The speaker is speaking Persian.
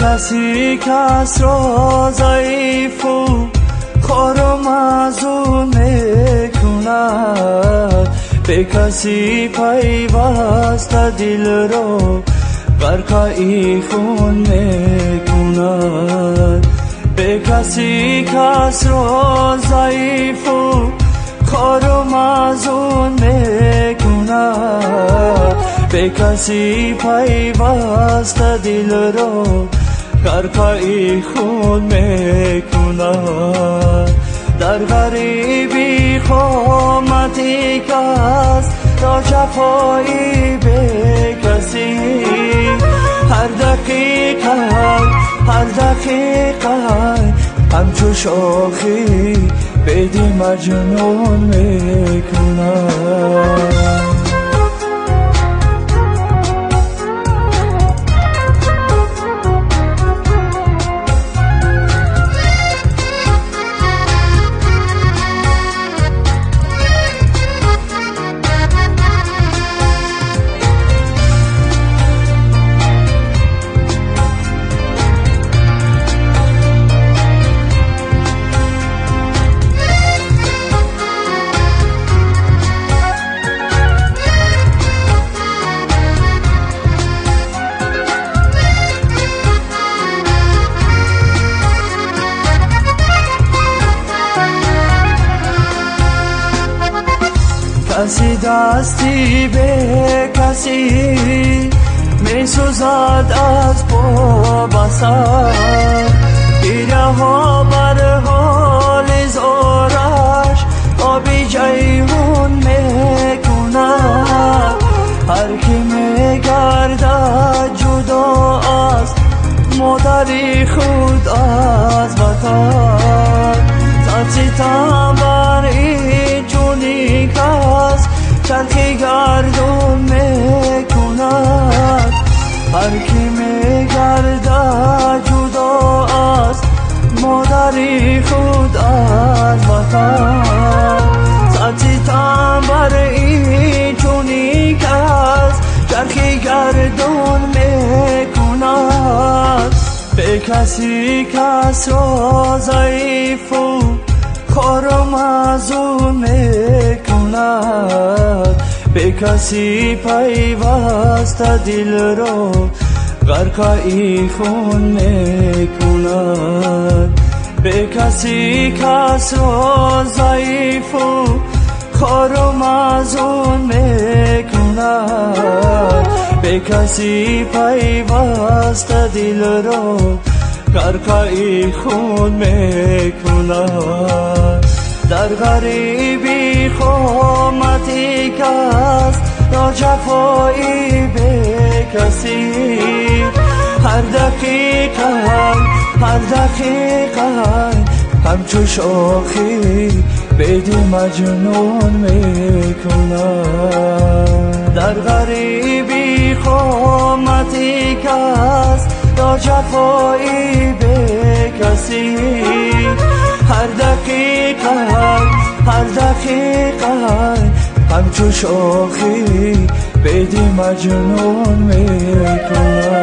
کسی کس را ضعیف و خوار و معزول میکند، به کسی پیوسته دل را غرقه خون میکند. به کسی کس را ضعیف و خوار و معزول میکند، به کسی پیوسته دل را غرقه خون میکند. در غریبی خامتی کس را جفایی به کسی، هر دقیقه همچو شاخی بدی مجنون میکند. کسی دستی به کسی می سوزد از پا بسر، گیره ها بر حال زارش آبی جیهون می کند. هر کی می گردد جدا از مادری خود از وطن، ستم بر این جونی کس چرخی گردون میکند. هر کی میگردد جدا از مادری خود از وطن، ستم بر این جونی کس چرخی گردون میکند. به کسی کس را ضعیف و خوار و معزول میکند، به کسی پیوسته دل را غرقه خون میکند. به کسی کس را ضعیف و خوار و معزول میکند، به کسی پیوسته دل را غرقه خون میکند. در غریبی خامتی کس را جفایی به کسی، هر دقیقه همچو شاخی بدی مجنون میکند. در غریبی خامتی کس را جفایی به کسی، هر دقیقه همچو شاخی بدی مجنون میکند.